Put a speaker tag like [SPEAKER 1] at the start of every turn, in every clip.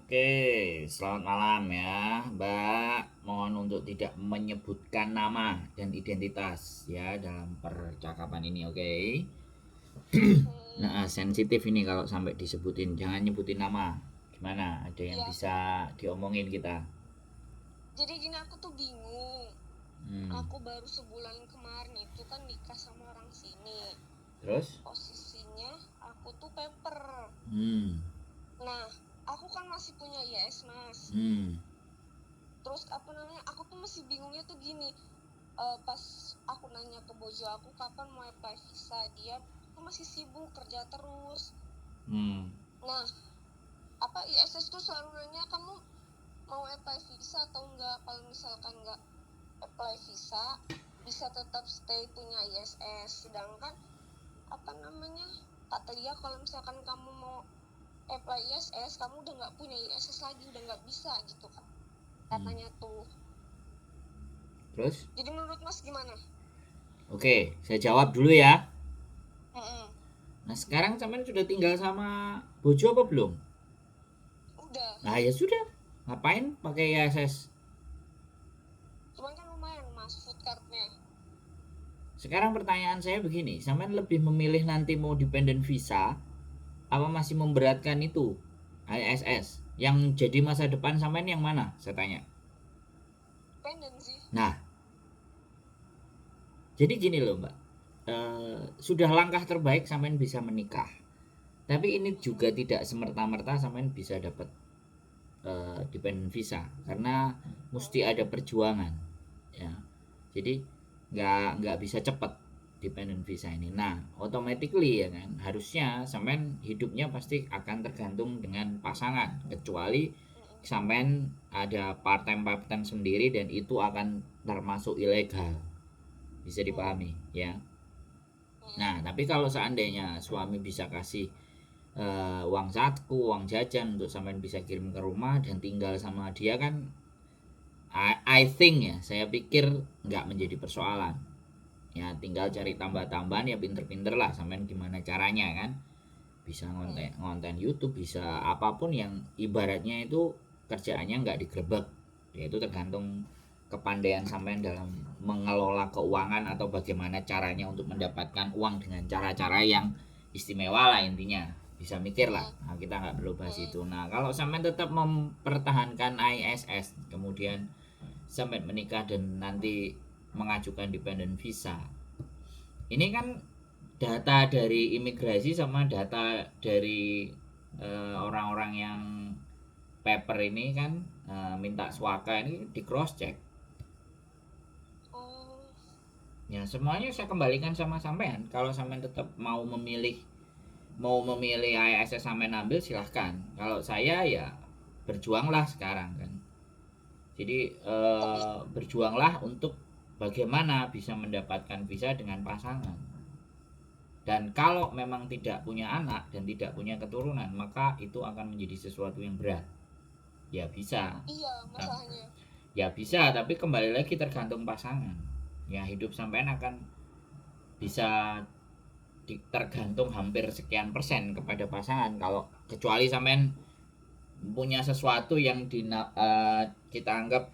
[SPEAKER 1] Oke, selamat malam ya, Mbak. Mohon untuk tidak menyebutkan nama dan identitas ya dalam percakapan ini, oke? Nah, sensitif ini kalau sampai disebutin, jangan nyebutin nama. Gimana? Ada yang
[SPEAKER 2] Iya,
[SPEAKER 1] bisa diomongin kita?
[SPEAKER 2] jadi gini aku tuh bingung.
[SPEAKER 1] Hmm.
[SPEAKER 2] Aku baru sebulan kemarin itu kan nikah sama orang sini.
[SPEAKER 1] Terus?
[SPEAKER 2] Posisinya aku tuh paper.
[SPEAKER 1] Hmm.
[SPEAKER 2] Nah, aku kan masih punya IS, Mas.
[SPEAKER 1] Hmm.
[SPEAKER 2] Terus apa namanya? Aku tuh masih bingungnya tuh gini. Pas aku nanya ke bojo aku kapan mau apply visa, dia tuh masih sibuk kerja terus.
[SPEAKER 1] Hmm.
[SPEAKER 2] Nah, apa ISS tuh selalu nanya kamu mau apply visa atau enggak. Kalau misalkan enggak apply visa bisa tetap stay punya ISS, sedangkan apa namanya kata dia kalau misalkan kamu mau apply ISS kamu udah nggak punya ISS lagi, udah nggak bisa gitu kan katanya tuh.
[SPEAKER 1] Terus?
[SPEAKER 2] Jadi menurut Mas gimana?
[SPEAKER 1] Oke, saya jawab dulu ya.
[SPEAKER 2] Mm-mm.
[SPEAKER 1] Nah, sekarang sampean sudah tinggal sama bojo apa belum?
[SPEAKER 2] Udah,
[SPEAKER 1] Nah, ya sudah. Ngapain pakai ISS?
[SPEAKER 2] cuman kan lumayan Mas food cardnya.
[SPEAKER 1] Sekarang pertanyaan saya begini, sampean lebih memilih nanti mau dependent visa apa masih memberatkan itu ISS? Yang jadi masa depan sampean yang mana? Saya tanya.
[SPEAKER 2] Pendant sih.
[SPEAKER 1] Nah, jadi gini loh Mbak. Sudah langkah terbaik sampean bisa menikah. Tapi ini juga tidak semerta-merta sampean bisa dapat dependent visa karena mesti ada perjuangan ya. Jadi nggak bisa cepat dependent visa ini. Nah, automatically ya kan, harusnya sampean hidupnya pasti akan tergantung dengan pasangan, kecuali sampean ada part time sendiri dan itu akan termasuk ilegal. Bisa dipahami ya. Nah, tapi kalau seandainya suami bisa kasih uang saku, uang jajan untuk sampean bisa kirim ke rumah dan tinggal sama dia kan, I think ya, saya pikir nggak menjadi persoalan. Ya tinggal cari tambah-tambahan ya pinter-pinter lah sampean gimana caranya kan. Bisa ngonten ngonten YouTube, bisa apapun yang ibaratnya itu kerjaannya nggak digerebek. Ya itu tergantung kepandaian sampean dalam mengelola keuangan atau bagaimana caranya untuk mendapatkan uang dengan cara-cara yang istimewa lah intinya. Bisa mikir lah. Nah, kita nggak perlu bahas itu. Nah, kalau sampean tetap mempertahankan ISS, kemudian sampai menikah dan nanti mengajukan dependent visa. Ini kan data dari imigrasi sama data dari orang-orang yang paper ini kan minta swaka ini di cross check.
[SPEAKER 2] Oh,
[SPEAKER 1] Ya semuanya saya kembalikan sama sampean. Kalau sampean tetap mau memilih ISS sampean ambil silahkan. Kalau saya ya berjuanglah sekarang kan. Jadi
[SPEAKER 2] tapi
[SPEAKER 1] berjuanglah untuk bagaimana bisa mendapatkan visa dengan pasangan. Dan kalau memang tidak punya anak dan tidak punya keturunan, maka itu akan menjadi sesuatu yang berat. Ya bisa,
[SPEAKER 2] iya masalahnya.
[SPEAKER 1] ya bisa, tapi kembali lagi tergantung pasangan. Ya hidup sampean akan bisa tergantung hampir sekian persen kepada pasangan. Kalau kecuali sampean punya sesuatu yang kita anggap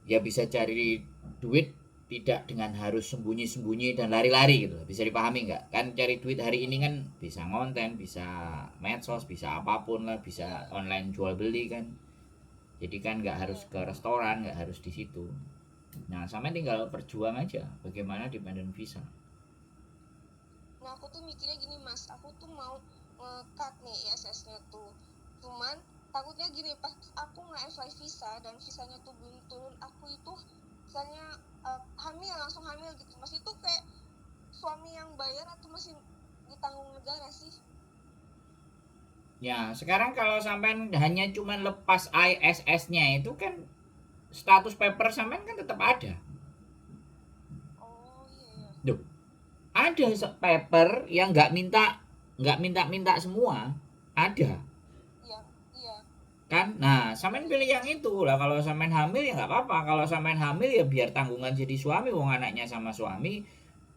[SPEAKER 1] ya bisa cari duit tidak dengan harus sembunyi-sembunyi dan lari-lari gitu, bisa dipahami nggak kan? Cari duit hari ini kan bisa ngonten, bisa medsos, bisa apapun lah, bisa online jual beli kan. Jadi kan nggak harus
[SPEAKER 2] Iya.
[SPEAKER 1] ke restoran, nggak harus di situ. Nah sampai tinggal perjuang aja bagaimana dependent visa.
[SPEAKER 2] Nah aku tuh mikirnya gini Mas, aku tuh mau nge-cut nih ISS-nya tuh, cuman takutnya gini pas aku nge-apply visa dan visanya tuh belum turun, aku itu misalnya hamil, langsung hamil gitu Mas, itu kayak suami yang bayar atau masih ditanggung negara sih?
[SPEAKER 1] Ya sekarang kalau sampai hanya cuman lepas ISS-nya itu kan status paper sampean kan tetap ada.
[SPEAKER 2] Oh iya iya.
[SPEAKER 1] Duh, ada paper yang nggak minta semua, ada
[SPEAKER 2] Iya iya.
[SPEAKER 1] kan. Nah sampean
[SPEAKER 2] Iya
[SPEAKER 1] pilih yang itu lah. Kalau sampean hamil ya nggak apa-apa. Kalau sampean hamil ya biar tanggungan jadi suami, wong anaknya sama suami,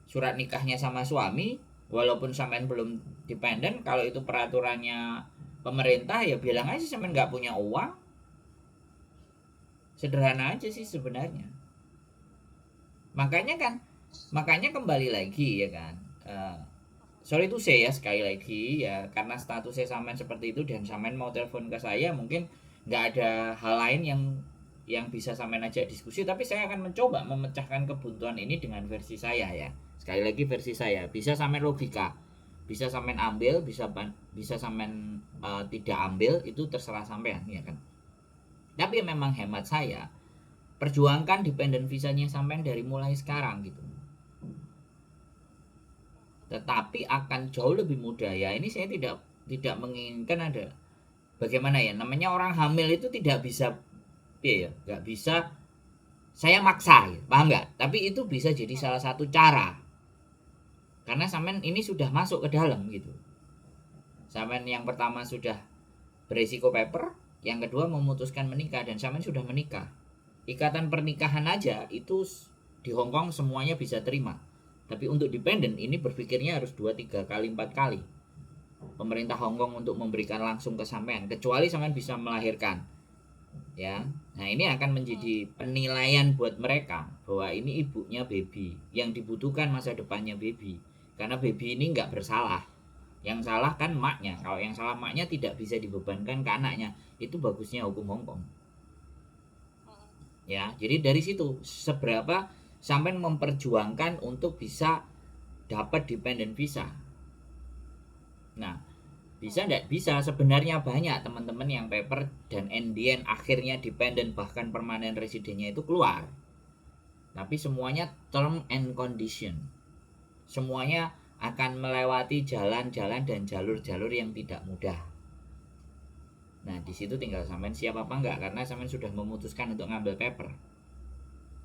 [SPEAKER 1] surat nikahnya sama suami. Walaupun sampean belum dependen, kalau itu peraturannya pemerintah ya bilang aja sampean nggak punya uang. Sederhana aja sih sebenarnya. Makanya kembali lagi ya kan. Sorry itu saya sekali lagi ya, karena status saya sampean seperti itu dan sampean mau telepon ke saya, mungkin nggak ada hal lain yang bisa sampean ajak diskusi, tapi saya akan mencoba memecahkan kebuntuan ini dengan versi saya ya. Sekali lagi versi saya, bisa sampean logika, bisa sampean ambil, bisa sampean tidak ambil, itu terserah sampean ya kan. Tapi memang hemat saya, perjuangkan dependent visanya sampean dari mulai sekarang gitu. Tetapi akan jauh lebih mudah ya. Ini saya tidak menginginkan ada bagaimana ya, namanya orang hamil itu tidak bisa ya, nggak bisa saya maksa ya, paham nggak? Tapi itu bisa jadi salah satu cara karena sampean ini sudah masuk ke dalam gitu. Sampean yang pertama sudah beresiko paper, yang kedua memutuskan menikah, dan sampean sudah menikah. Ikatan pernikahan aja itu di Hong Kong semuanya bisa terima. Tapi untuk dependent ini berpikirnya harus 2, 3 kali, 4 kali. Pemerintah Hong Kong untuk memberikan langsung ke sampean, kecuali sampean bisa melahirkan. Ya. Nah, ini akan menjadi penilaian buat mereka bahwa ini ibunya baby, yang dibutuhkan masa depannya baby. Karena baby ini nggak bersalah. Yang salah kan maknya. Kalau yang salah maknya tidak bisa dibebankan ke anaknya. Itu bagusnya hukum Hong Kong. Ya, jadi dari situ seberapa sampai memperjuangkan untuk bisa dapat dependent visa. Nah, bisa enggak? Bisa. Sebenarnya banyak teman-teman yang paper dan NDN akhirnya dependent, bahkan permanen residennya itu keluar. Tapi semuanya term and condition. Semuanya akan melewati jalan-jalan dan jalur-jalur yang tidak mudah. Nah, di situ tinggal sampean siap apa enggak, karena sampean sudah memutuskan untuk ngambil paper.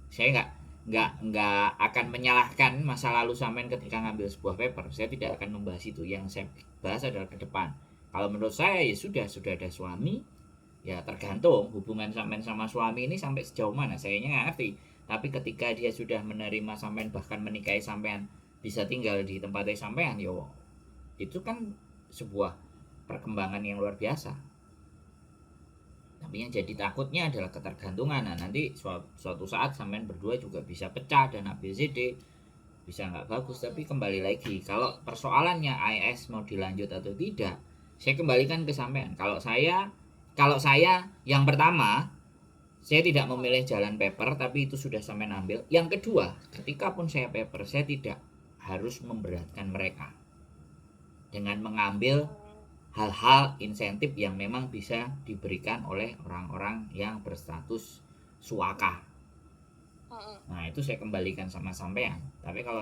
[SPEAKER 1] Saya nggak akan menyalahkan masa lalu sampean ketika ngambil sebuah paper. Saya tidak akan membahas itu. Yang saya bahas adalah ke depan. Kalau menurut saya ya sudah ada suami, ya tergantung hubungan sampean sama suami ini sampai sejauh mana. Sayanya nggak ngerti. Tapi ketika dia sudah menerima sampean, bahkan menikahi sampean, bisa tinggal di tempatnya sampean, yo itu kan sebuah perkembangan yang luar biasa. Tapi yang jadi takutnya adalah ketergantungan. Nah, nanti suatu saat sampean berdua juga bisa pecah dan ABCD bisa nggak bagus. Tapi kembali lagi, kalau persoalannya AS mau dilanjut atau tidak, saya kembalikan ke sampean. Kalau saya yang pertama, saya tidak memilih jalan paper, tapi itu sudah sampean ambil. Yang kedua, ketika pun saya paper, saya tidak harus memberatkan mereka dengan mengambil hal-hal insentif yang memang bisa diberikan oleh orang-orang yang berstatus suaka. Nah, itu saya kembalikan sama sampean. Tapi kalau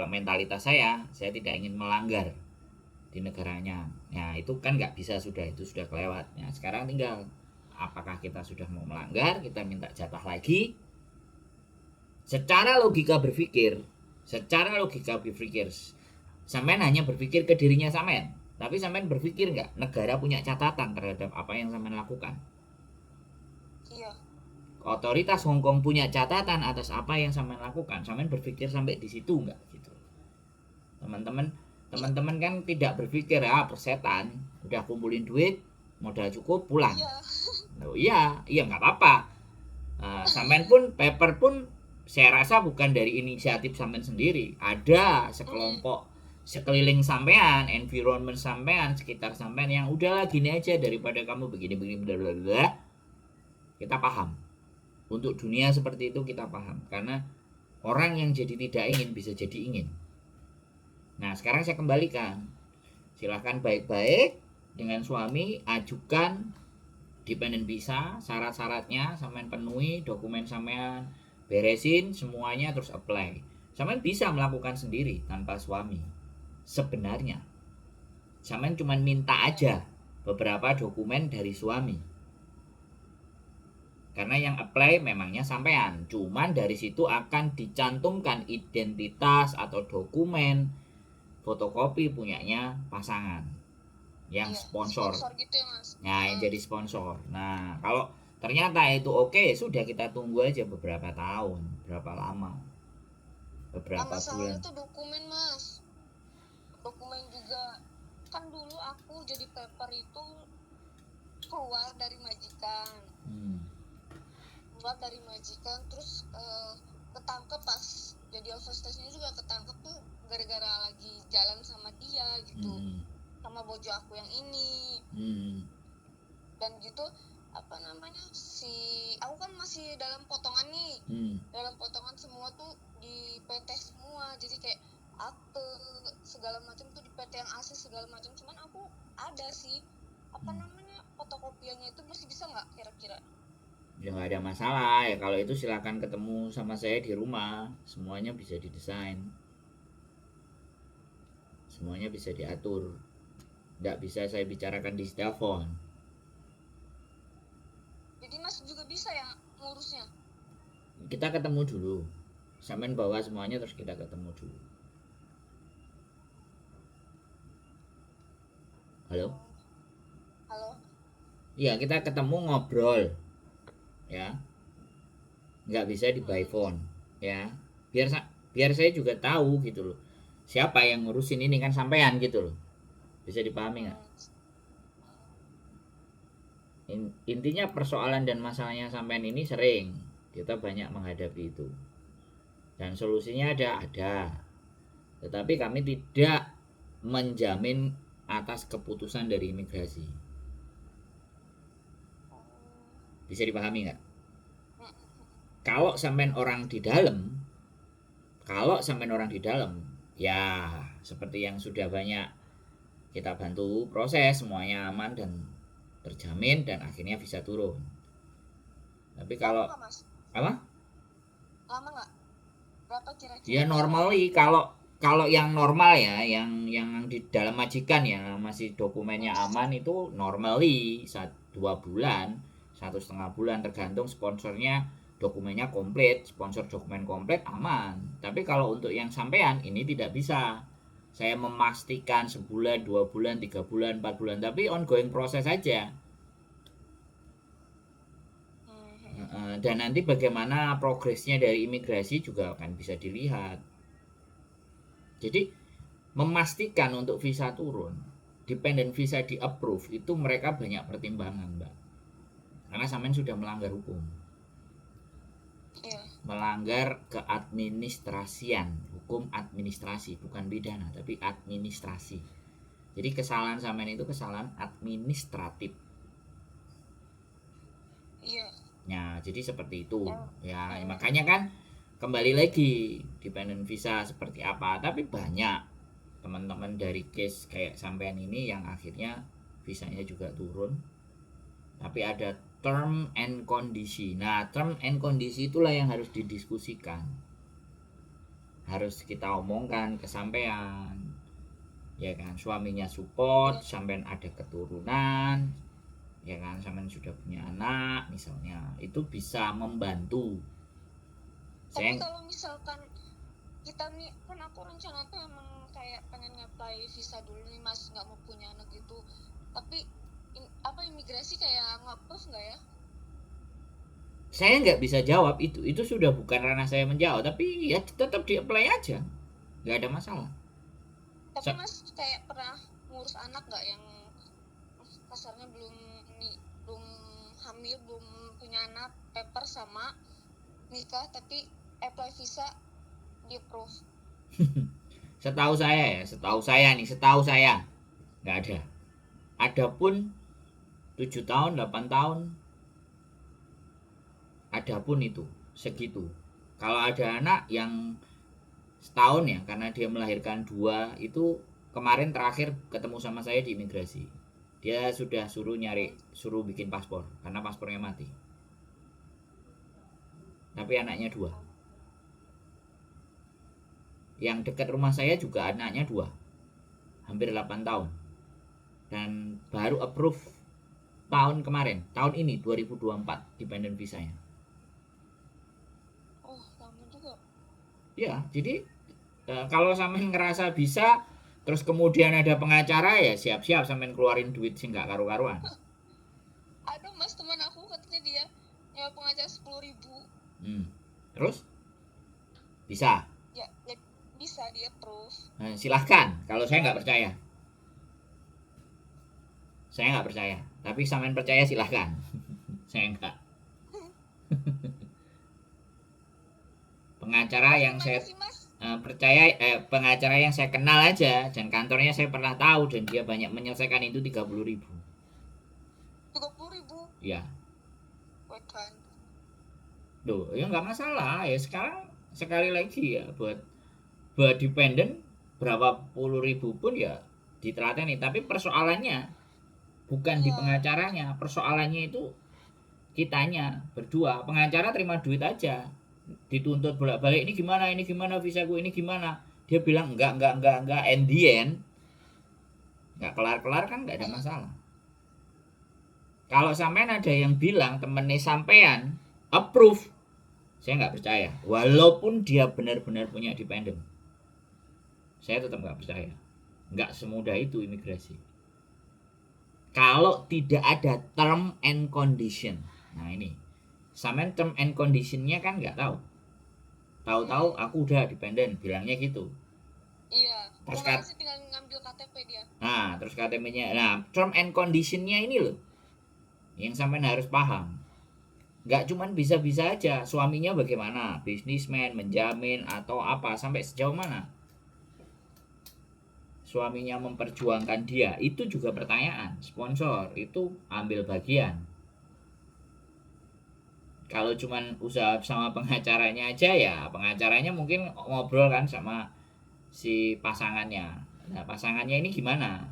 [SPEAKER 1] mentalitas saya tidak ingin melanggar di negaranya. Nah, itu kan nggak bisa, itu sudah kelewat. Nah, sekarang tinggal apakah kita sudah mau melanggar, kita minta jatah lagi. Secara logika berpikir, sampean hanya berpikir ke dirinya sampean. Tapi sampean berpikir nggak negara punya catatan terhadap apa yang sampean lakukan?
[SPEAKER 2] Iya.
[SPEAKER 1] Otoritas Hong Kong punya catatan atas apa yang sampean lakukan. Sampean berpikir sampai di situ nggak gitu? Teman-teman kan tidak berpikir persetan, udah kumpulin duit, modal cukup, pulang.
[SPEAKER 2] Iya.
[SPEAKER 1] Oh iya nggak apa-apa. Sampean pun paper pun saya rasa bukan dari inisiatif sampean sendiri. Ada sekelompok sekeliling sampean, environment sampean, sekitar sampean yang udahlah gini aja daripada kamu begini bla. Kita paham. Untuk dunia seperti itu kita paham, karena orang yang jadi tidak ingin bisa jadi ingin. Nah, sekarang saya kembalikan. Silahkan baik-baik dengan suami, ajukan dependent visa, syarat-syaratnya sampean penuhi, dokumen sampean beresin semuanya, terus apply. Sampean bisa melakukan sendiri tanpa suami. Sebenarnya sampean cuma minta aja beberapa dokumen dari suami, karena yang apply memangnya sampean. Cuman dari situ akan dicantumkan identitas atau dokumen fotokopi punyanya pasangan yang sponsor
[SPEAKER 2] gitu ya, Mas.
[SPEAKER 1] Nah, yang jadi sponsor. Nah, kalau ternyata itu oke, sudah kita tunggu aja beberapa tahun, berapa lama, beberapa bulan.
[SPEAKER 2] Itu dokumen, Mas. Dokumen juga kan dulu aku jadi paper itu keluar dari majikan terus ketangkep pas jadi overstaynya juga ketangkep tuh gara-gara lagi jalan sama dia gitu, sama bojo aku yang ini. Dan gitu apa namanya, aku kan masih dalam potongan nih, dalam potongan semua tuh di PT semua, jadi kayak akte segala macam tuh di PT yang asli segala macam. Cuman aku ada sih apa namanya fotokopiannya, itu masih bisa nggak kira-kira?
[SPEAKER 1] Ya nggak ada masalah ya, kalau itu silakan ketemu sama saya di rumah, semuanya bisa didesain, semuanya bisa diatur, nggak bisa saya bicarakan di telepon.
[SPEAKER 2] Jadi Mas juga bisa ya ngurusnya?
[SPEAKER 1] Kita ketemu dulu, sampean bawa semuanya terus kita ketemu dulu. Halo?
[SPEAKER 2] Halo?
[SPEAKER 1] Iya, kita ketemu ngobrol ya, nggak bisa di by phone ya, biar saya juga tahu gitu loh, siapa yang ngurusin ini kan sampean gitu loh, bisa dipahami nggak? Intinya persoalan dan masalahnya sampean ini sering kita banyak menghadapi itu, dan solusinya ada, tetapi kami tidak menjamin atas keputusan dari imigrasi. Bisa dipahami nggak? Kalau sampean orang di dalam, ya seperti yang sudah banyak kita bantu proses, semuanya aman dan terjamin dan akhirnya bisa turun. Tapi kalau
[SPEAKER 2] lama nggak, Mas?
[SPEAKER 1] apa?
[SPEAKER 2] Lama nggak? Berapa kira-kira?
[SPEAKER 1] Ya normally kalau yang normal ya, yang di dalam majikan ya masih dokumennya aman itu normally 2 bulan, 1,5 bulan tergantung sponsornya dokumennya komplit, sponsor dokumen komplit aman. Tapi kalau untuk yang sampean ini tidak bisa saya memastikan 1 bulan, 2 bulan, 3 bulan, 4 bulan, tapi ongoing proses saja. Dan nanti bagaimana progresnya dari imigrasi juga akan bisa dilihat. Jadi memastikan untuk visa turun, dependent visa di approve, itu mereka banyak pertimbangan, Mbak, karena sampean sudah melanggar hukum, melanggar keadministrasian, hukum administrasi, bukan pidana tapi administrasi. Jadi kesalahan sampean itu kesalahan administratif. Ya, jadi seperti itu ya, makanya kan kembali lagi dependent visa seperti apa. Tapi banyak teman-teman dari case kayak sampean ini yang akhirnya visanya juga turun, tapi ada term and kondisi. Nah, term and kondisi itulah yang harus didiskusikan, harus kita omongkan ke sampean, ya kan. Suaminya support, sampean ada keturunan, ya kan, sampean sudah punya anak misalnya, itu bisa membantu.
[SPEAKER 2] Tapi kalau misalkan kita nih, kan aku rencana tuh emang kayak pengen nge-apply visa dulu nih Mas, nggak mau punya anak gitu. Tapi imigrasi kayak nge-approve nggak ya?
[SPEAKER 1] Saya nggak bisa jawab itu sudah bukan ranah saya menjawab, tapi ya tetap di-apply aja, nggak ada masalah.
[SPEAKER 2] Tapi Mas kayak pernah ngurus anak nggak yang kasarnya belum hamil, belum punya anak, paper sama nikah, tapi apply visa di approve?
[SPEAKER 1] Setahu saya nggak ada. Adapun 7 tahun 8 tahun, adapun itu segitu. Kalau ada anak yang setahun ya, karena dia melahirkan 2, itu kemarin terakhir ketemu sama saya di imigrasi, dia sudah suruh bikin paspor karena paspornya mati, tapi anaknya 2. Yang dekat rumah saya juga anaknya 2, hampir 8 tahun, dan baru approve tahun ini 2024 dependent visanya.
[SPEAKER 2] Oh, lama juga.
[SPEAKER 1] Ya, jadi kalau sampean ngerasa bisa terus kemudian ada pengacara, ya siap-siap sampean keluarin duit sih nggak karu-karuan.
[SPEAKER 2] Ada Mas, teman aku katanya dia nyewa pengacara 10.000.
[SPEAKER 1] Terus bisa?
[SPEAKER 2] Ya bisa di approve.
[SPEAKER 1] Silahkan, kalau saya nggak percaya. Saya nggak percaya. Tapi sampean percaya silahkan. Saya nggak. Pengacara yang saya
[SPEAKER 2] Gimana sih mas?
[SPEAKER 1] percaya, pengacara yang saya kenal aja dan kantornya saya pernah tahu dan dia banyak menyelesaikan itu 30.000.
[SPEAKER 2] 30.000.
[SPEAKER 1] Ya,
[SPEAKER 2] Bukan.
[SPEAKER 1] loh, ya nggak masalah ya. Sekarang sekali lagi ya, buat dependen berapa puluh ribu pun ya ditelateni. Tapi persoalannya bukan di
[SPEAKER 2] Iya.
[SPEAKER 1] pengacaranya, persoalannya itu kitanya berdua. Pengacara terima duit aja, dituntut bolak-balik, ini gimana visaku, ini gimana, dia bilang enggak, and the end nggak kelar-kelar kan nggak ada masalah. Kalau sampean ada yang bilang temennya sampean approve, saya nggak percaya. Walaupun dia benar-benar punya dependen, saya tetap nggak percaya. Nggak semudah itu imigrasi. Kalau tidak ada term and condition, nah ini, sampean term and conditionnya kan nggak tahu. Tahu-tahu aku udah dependen, bilangnya gitu.
[SPEAKER 2] Iya.
[SPEAKER 1] Terus
[SPEAKER 2] Kemarin sih tinggal ngambil KTP dia.
[SPEAKER 1] Nah, terus KTP-nya. Nah, term and condition-nya ini loh yang sampean harus paham. Nggak cuman bisa-bisa aja suaminya bagaimana, bisnismen, menjamin atau apa, sampai sejauh mana suaminya memperjuangkan dia, itu juga pertanyaan. Sponsor itu ambil bagian. Kalau cuman usaha sama pengacaranya aja, ya pengacaranya mungkin ngobrol kan sama si pasangannya. Nah, pasangannya ini gimana,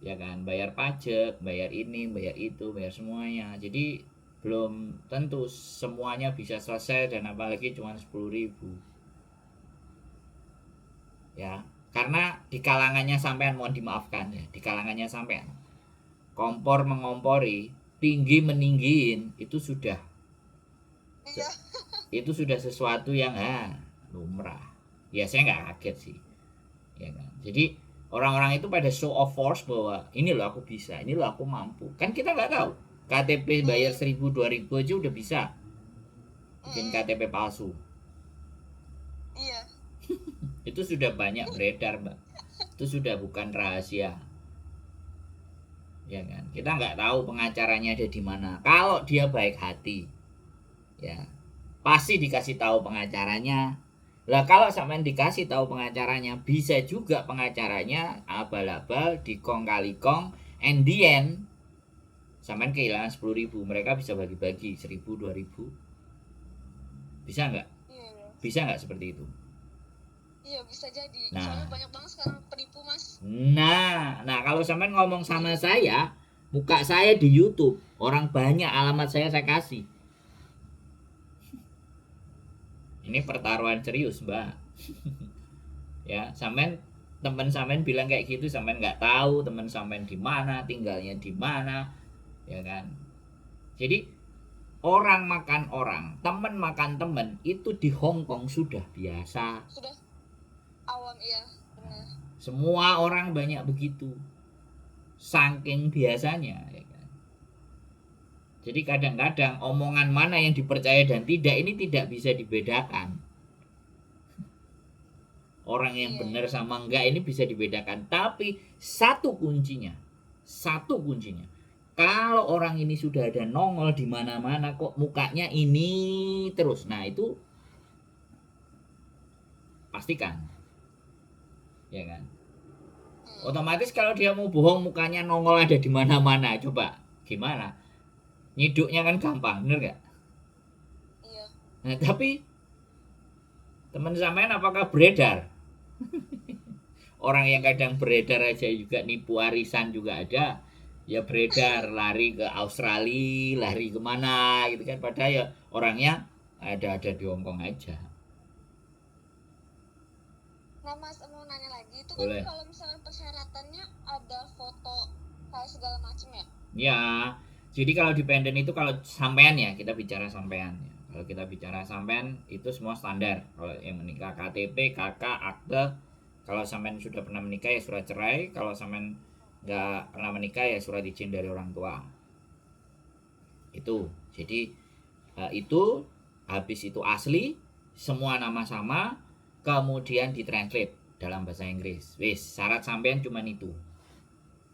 [SPEAKER 1] ya kan, bayar pajak, bayar ini, bayar itu, bayar semuanya. Jadi belum tentu semuanya bisa selesai, dan apalagi cuma 10.000 ya. Karena di kalangannya sampean, mohon dimaafkan ya, di kalangannya sampean, kompor mengompori, tinggi meninggiin, itu sudah
[SPEAKER 2] Iya.
[SPEAKER 1] sesuatu yang lumrah. Ya saya nggak kaget sih, ya kan. Jadi orang-orang itu pada show of force bahwa ini loh aku bisa, ini loh aku mampu. Kan kita nggak tahu. KTP bayar 1.000 2.000 aja udah bisa bikin KTP palsu.
[SPEAKER 2] Iya.
[SPEAKER 1] Itu sudah banyak beredar, Mbak. Itu sudah bukan rahasia, ya kan. Kita nggak tahu pengacaranya ada di mana. Kalau dia baik hati, ya pasti dikasih tahu pengacaranya. Lah kalau sampean dikasih tahu pengacaranya, bisa juga pengacaranya abal-abal, dikong kali kong, and the end sampean kehilangan 10.000, mereka bisa bagi-bagi 1.000 2.000. Bisa nggak?
[SPEAKER 2] Iya.
[SPEAKER 1] Bisa nggak seperti itu?
[SPEAKER 2] Iya bisa jadi.
[SPEAKER 1] Nah.
[SPEAKER 2] Soalnya banyak banget sekarang penipu mas.
[SPEAKER 1] Nah kalau sampean ngomong sama saya, muka saya di YouTube, orang banyak, alamat saya kasih. Ini pertaruhan serius, Mbak. Ya, sampean, teman sampean bilang kayak gitu, sampean nggak tahu teman sampean di mana, tinggalnya di mana, ya kan. Jadi orang makan orang, teman makan teman, itu di Hong Kong sudah biasa.
[SPEAKER 2] Sudah awam, iya benar.
[SPEAKER 1] Semua orang banyak begitu, saking biasanya, ya kan. Jadi kadang-kadang omongan mana yang dipercaya dan tidak, ini tidak bisa dibedakan. Orang yang benar sama enggak ini bisa dibedakan. Tapi satu kuncinya, kalau orang ini sudah ada nongol di mana-mana, kok mukanya ini terus, nah itu pastikan, ya kan. Otomatis kalau dia mau bohong, mukanya nongol ada di mana-mana, coba gimana? Nyiduknya kan gampang, bener gak?
[SPEAKER 2] Iya.
[SPEAKER 1] Nah tapi teman sampean apakah beredar? Orang yang kadang beredar aja juga nipu arisan juga ada. Ya beredar, lari ke Australia, lari kemana gitu kan. Padahal ya orangnya ada di Hongkong aja.
[SPEAKER 2] Nah mas, mau nanya lagi, itu
[SPEAKER 1] Boleh.
[SPEAKER 2] kan kalau misalnya persyaratannya ada foto kayak segala macam ya?
[SPEAKER 1] Ya, jadi kalau dependen itu, kalau sampean ya, kita bicara sampean ya. Kalau kita bicara sampean itu semua standar. Kalau yang menikah KTP, KK, akte. Kalau sampean sudah pernah menikah ya surat cerai. Kalau sampean nggak pernah menikah ya surat izin dari orang tua. Itu. Jadi itu habis itu asli, semua nama sama, kemudian ditranslate dalam bahasa Inggris. Wis, syarat sampean cuma itu.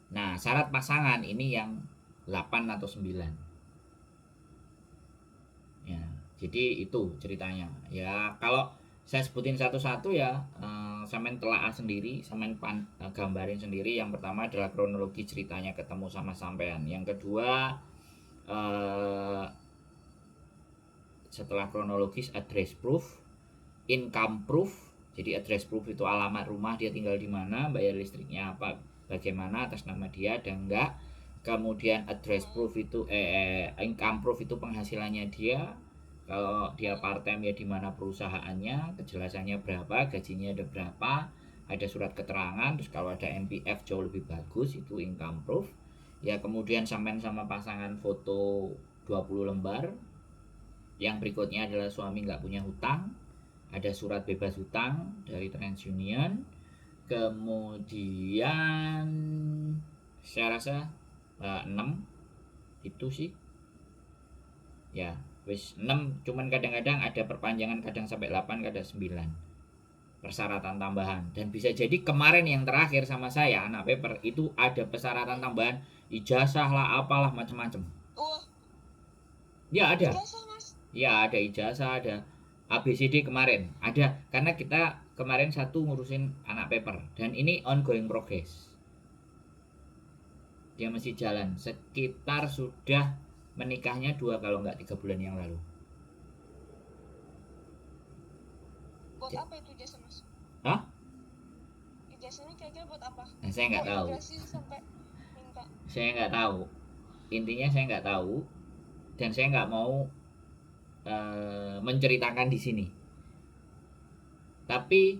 [SPEAKER 1] Nah, syarat pasangan ini yang 8 atau 9. Ya, jadi itu ceritanya. Ya, kalau saya sebutin satu-satu ya, sampean telaah sendiri, sampean gambarin sendiri. Yang pertama adalah kronologi ceritanya ketemu sama sampean. Yang kedua, setelah kronologis, address proof, income proof. Jadi address proof itu alamat rumah, dia tinggal di mana, bayar listriknya apa, bagaimana, atas nama dia ada enggak. Kemudian address proof itu income proof itu penghasilannya dia. Kalau dia part time ya di mana perusahaannya, kejelasannya berapa, gajinya ada berapa, ada surat keterangan. Terus kalau ada MPF jauh lebih bagus, itu income proof. Ya kemudian sampean sama pasangan foto 20 lembar. Yang berikutnya adalah suami nggak punya hutang, ada surat bebas hutang dari TransUnion. Kemudian saya rasa 6 itu sih ya, wis 6, cuman kadang-kadang ada perpanjangan, kadang sampai 8, kadang 9 persyaratan tambahan. Dan bisa jadi kemarin yang terakhir sama saya anak paper itu ada persyaratan tambahan, ijazah lah apalah macam-macam.
[SPEAKER 2] Oh,
[SPEAKER 1] Ya ada.
[SPEAKER 2] ijazah mas.
[SPEAKER 1] Ya ada ijazah, ada ABCD kemarin ada, karena kita kemarin satu ngurusin anak paper dan ini ongoing progress, dia masih jalan, sekitar sudah menikahnya 2 kalau nggak 3 bulan yang lalu.
[SPEAKER 2] Buat apa itu ijazah mas?
[SPEAKER 1] Hah?
[SPEAKER 2] Ijazahnya kira-kira buat apa?
[SPEAKER 1] Nah, saya nggak tahu.
[SPEAKER 2] Sampai minta.
[SPEAKER 1] Saya nggak tahu. Intinya saya nggak tahu dan saya nggak mau menceritakan di sini. Tapi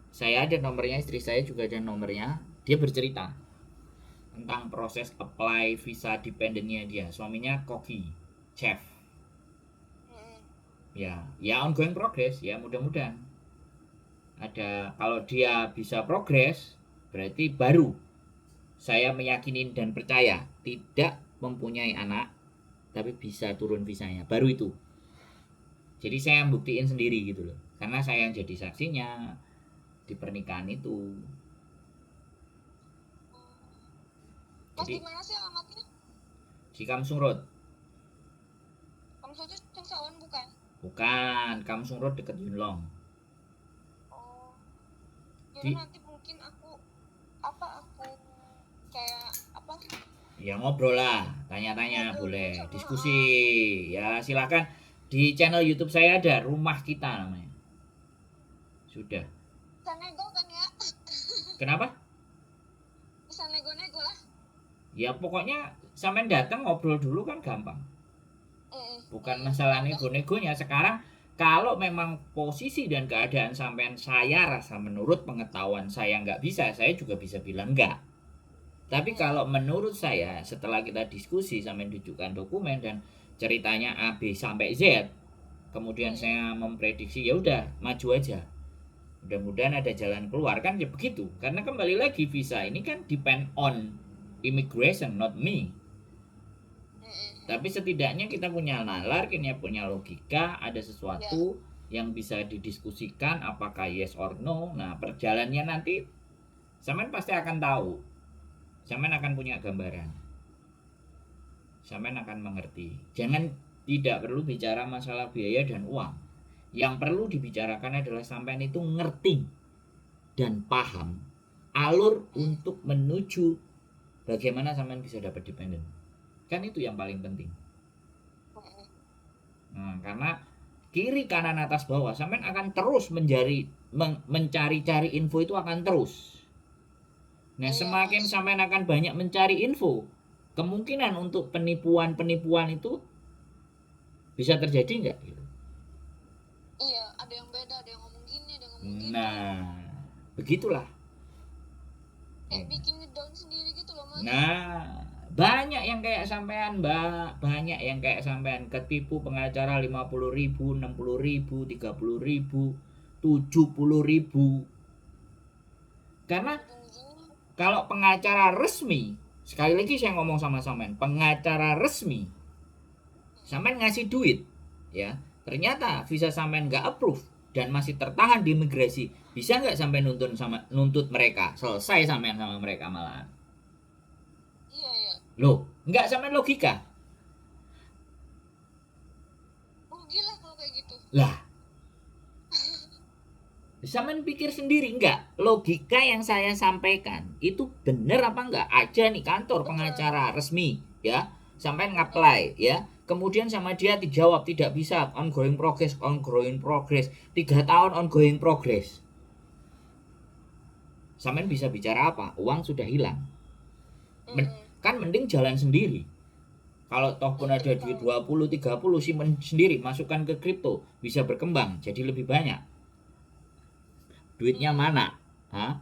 [SPEAKER 1] saya ada nomornya, istri saya juga ada nomornya. Dia bercerita tentang proses apply visa dependennya dia. Suaminya koki, chef. Ya ongoing progress ya, mudah-mudahan. Kalau dia bisa progres, berarti baru saya meyakini dan percaya tidak mempunyai anak tapi bisa turun visanya, baru itu. Jadi saya buktiin sendiri gitu loh, karena saya yang jadi saksinya di pernikahan itu.
[SPEAKER 2] Mas
[SPEAKER 1] Jadi
[SPEAKER 2] di mana sih alamatnya?
[SPEAKER 1] di Kamsung Road.
[SPEAKER 2] Kamsung itu Cengsawan bukan?
[SPEAKER 1] Bukan, Kamsung Road dekat Yunlong.
[SPEAKER 2] Oh, jadi nanti mungkin aku kayak apa?
[SPEAKER 1] Ya ngobrol lah, tanya-tanya boleh, diskusi. Ya silakan, di channel YouTube saya ada Rumah Kita namanya. Sudah.
[SPEAKER 2] Bisa nego kan ya?
[SPEAKER 1] Kenapa?
[SPEAKER 2] Bisa nego-nego lah.
[SPEAKER 1] Ya pokoknya sampean datang ngobrol dulu kan gampang. Bukan masalah nego-negonya. Sekarang kalau memang posisi dan keadaan sampean saya rasa menurut pengetahuan saya nggak bisa, saya juga bisa bilang enggak. Tapi kalau menurut saya setelah kita diskusi sampai tunjukkan dokumen dan ceritanya A B sampai Z, kemudian saya memprediksi ya udah maju aja. Mudah-mudahan ada jalan keluar kan ya begitu. Karena kembali lagi visa ini kan depend on immigration, not me. Tapi setidaknya kita punya nalar, kita punya logika, ada sesuatu yang bisa didiskusikan apakah yes or no. Nah, perjalanannya nanti sampean pasti akan tahu. Sampean akan punya gambaran. Sampean akan mengerti. Jangan tidak perlu bicara masalah biaya dan uang. Yang perlu dibicarakan adalah sampean itu ngerti dan paham alur untuk menuju bagaimana sampean bisa dapat dependen. Kan itu yang paling penting. Nah, karena kiri kanan atas bawah sampean akan terus mencari-cari info itu akan terus. Nah, semakin sampean akan banyak mencari info, kemungkinan untuk penipuan itu bisa terjadi nggak?
[SPEAKER 2] Iya, ada yang beda, ada yang ngomong gini, ada yang ngomong gitu.
[SPEAKER 1] Nah, begitulah.
[SPEAKER 2] Kayak bikin ngedown sendiri gitu loh mas.
[SPEAKER 1] Nah, banyak yang kayak sampean mbak, banyak yang kayak sampean ketipu pengacara 50.000, 60.000, 30.000, 70.000. Karena kalau pengacara resmi, sekali lagi saya ngomong sama sampean, pengacara resmi, sampean ngasih duit, ya, ternyata visa sampean nggak approve dan masih tertahan di imigrasi, bisa nggak sampai nuntut mereka, selesai sampean sama mereka malahan. Loh, enggak sampean logika.
[SPEAKER 2] Rugi lah kalau kayak gitu.
[SPEAKER 1] Lah, sampean pikir sendiri enggak? Logika yang saya sampaikan itu bener apa enggak? Aja nih kantor
[SPEAKER 2] Betul.
[SPEAKER 1] pengacara resmi, ya. Sampean ngapply, ya. Kemudian sama dia dijawab tidak bisa, ongoing progress, 3 tahun ongoing progress. Sampean bisa bicara apa? Uang sudah hilang. Kan mending jalan sendiri. Kalau toh pun ada duit 20 30, simpen sendiri, masukkan ke kripto, bisa berkembang jadi lebih banyak. Duitnya mana? Hah?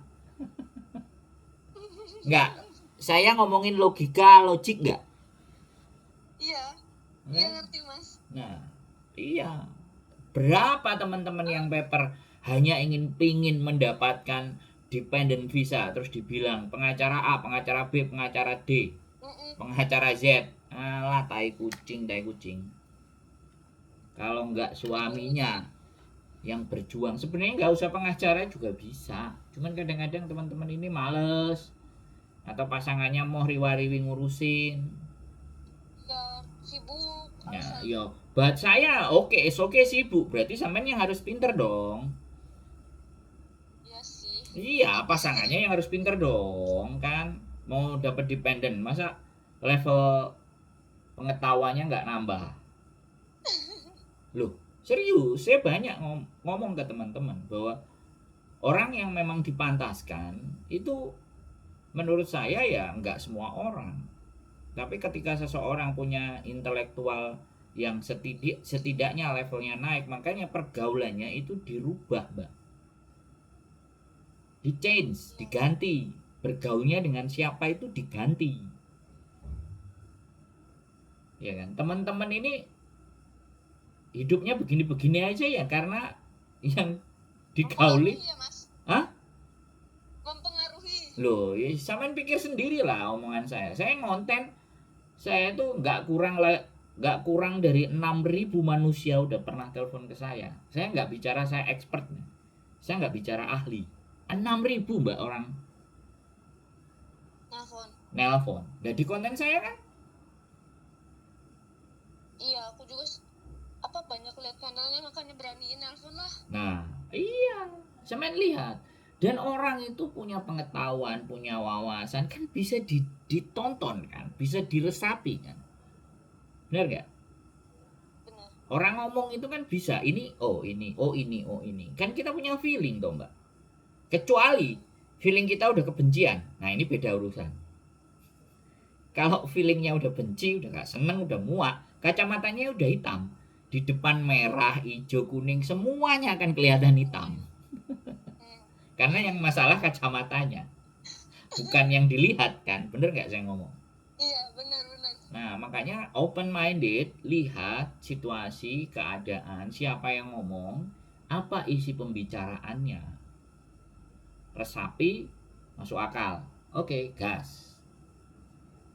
[SPEAKER 1] Enggak. Saya ngomongin logika, logik enggak?
[SPEAKER 2] Iya. Iya ngerti Mas.
[SPEAKER 1] Nah, iya. Berapa teman-teman yang paper hanya pingin mendapatkan dependent visa, terus dibilang pengacara A, pengacara B, pengacara D, pengacara Z. Alah, tai kucing. Kalau nggak suaminya yang berjuang, sebenarnya nggak usah pengacara juga bisa. Cuman kadang-kadang teman-teman ini males, atau pasangannya mau riwariwi ngurusin.
[SPEAKER 2] Ya sibuk.
[SPEAKER 1] Ya, yo, buat saya oke sibuk. Berarti sampean yang harus pinter dong.
[SPEAKER 2] Iya sih.
[SPEAKER 1] Iya, pasangannya yang harus pinter dong, kan. Mau dapat dependent, masa level pengetahuannya nggak nambah? Loh, serius, saya banyak ngomong ke teman-teman bahwa orang yang memang dipantaskan itu menurut saya ya nggak semua orang. Tapi ketika seseorang punya intelektual yang setidaknya levelnya naik, makanya pergaulannya itu dirubah, Mbak. Di change, diganti. Bergaulnya dengan siapa itu diganti. Ya kan? Teman-teman ini hidupnya begini-begini aja ya karena yang digauli.
[SPEAKER 2] Ya, Mas.
[SPEAKER 1] Hah?
[SPEAKER 2] Mempengaruhi.
[SPEAKER 1] Loh, ya sampean pikir sendiri lah omongan saya. Saya ngonten, saya tuh nggak kurang dari 6.000 manusia udah pernah telepon ke saya. Saya nggak bicara saya expert, saya nggak bicara ahli. 6.000 mbak orang nelpon. Nah di konten saya kan.
[SPEAKER 2] Iya, aku juga banyak lihat kanalnya, makanya beraniin nelpon lah.
[SPEAKER 1] Nah, iya, sampean lihat. Dan orang itu punya pengetahuan, punya wawasan, kan bisa ditonton kan, bisa diresapi kan. Benar gak?
[SPEAKER 2] Benar.
[SPEAKER 1] Orang ngomong itu kan bisa, ini, oh ini, oh ini, oh ini. Kan kita punya feeling toh mbak. Kecuali feeling kita udah kebencian, nah ini beda urusan. Kalau feelingnya udah benci, udah gak seneng, udah muak, kacamatanya udah hitam, di depan merah, hijau, kuning, semuanya akan kelihatan hitam. Karena yang masalah kacamatanya, bukan yang dilihat kan. Bener gak saya ngomong?
[SPEAKER 2] Iya, benar.
[SPEAKER 1] Nah, makanya open minded, lihat situasi, keadaan, siapa yang ngomong, apa isi pembicaraannya. Resapi, masuk akal. Oke, gas.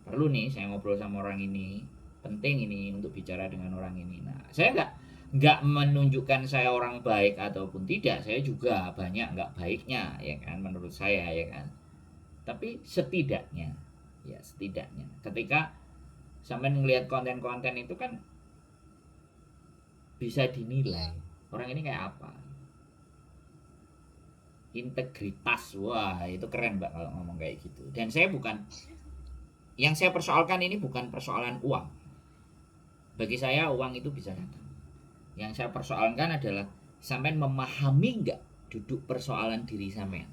[SPEAKER 1] Perlu nih saya ngobrol sama orang ini, penting ini untuk bicara dengan orang ini. Nah, saya nggak menunjukkan saya orang baik ataupun tidak, saya juga banyak nggak baiknya ya kan, menurut saya ya kan. Tapi setidaknya ketika sampai ngelihat konten-konten itu kan bisa dinilai orang ini kayak apa. Integritas, wah itu keren mbak kalau ngomong kayak gitu. Dan yang saya persoalkan ini bukan persoalan uang. Bagi saya uang itu bisa datang. Yang saya persoalkan adalah sampean memahami nggak duduk persoalan diri sampean.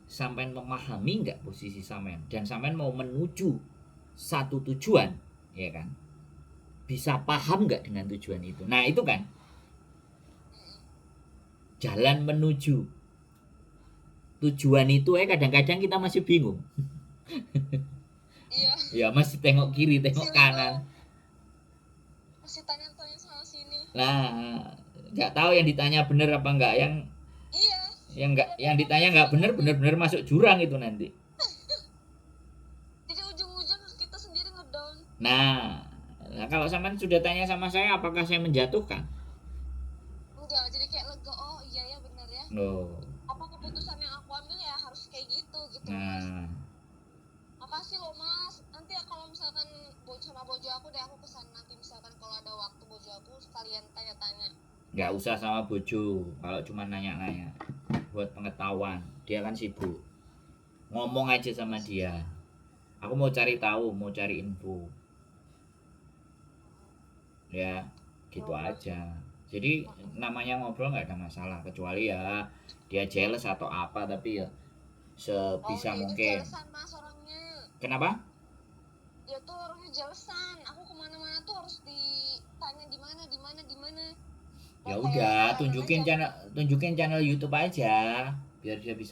[SPEAKER 1] Sampean memahami nggak posisi sampean, dan sampean mau menuju satu tujuan, ya kan? Bisa paham nggak dengan tujuan itu? Nah itu kan jalan menuju tujuan itu kadang-kadang kita masih bingung.
[SPEAKER 2] Iya.
[SPEAKER 1] Ya masih tengok kiri, tengok kanan.
[SPEAKER 2] Masih tanya-tanya sana sini.
[SPEAKER 1] Nah, nggak tahu yang ditanya bener apa enggak,
[SPEAKER 2] iya.
[SPEAKER 1] Yang ditanya nggak bener masuk jurang itu nanti.
[SPEAKER 2] Jadi ujung-ujung kita sendiri ngedown.
[SPEAKER 1] Nah kalau sampean sudah tanya sama saya, apakah saya menjatuhkan?
[SPEAKER 2] Enggak, jadi kayak lega, oh iya ya benar ya. Apa keputusan yang aku ambil ya harus kayak gitu
[SPEAKER 1] Nah.
[SPEAKER 2] Mas. Makasih loh Mas. Nanti ya kalau misalnya misalkan sama bojo aku deh, aku kesana nanti misalkan kalau ada waktu bojo aku sekalian tanya-tanya.
[SPEAKER 1] Nggak usah sama bojo, kalau cuma nanya-nanya buat pengetahuan, dia kan sibuk. Ngomong aja sama dia, aku mau cari tahu, mau cari info, ya gitu aja. Jadi namanya ngobrol nggak ada masalah, kecuali ya dia jealous atau apa, tapi ya
[SPEAKER 2] Oh
[SPEAKER 1] sebisa
[SPEAKER 2] dia itu
[SPEAKER 1] mungkin.
[SPEAKER 2] jelasan mas orangnya,
[SPEAKER 1] Kenapa?
[SPEAKER 2] dia tuh orangnya jelasan, aku kemana-mana tuh harus ditanya di mana di mana di mana.
[SPEAKER 1] Ya
[SPEAKER 2] Dan kayak
[SPEAKER 1] udah,
[SPEAKER 2] kadang-kadang
[SPEAKER 1] tunjukin channel YouTube aja biar dia bisa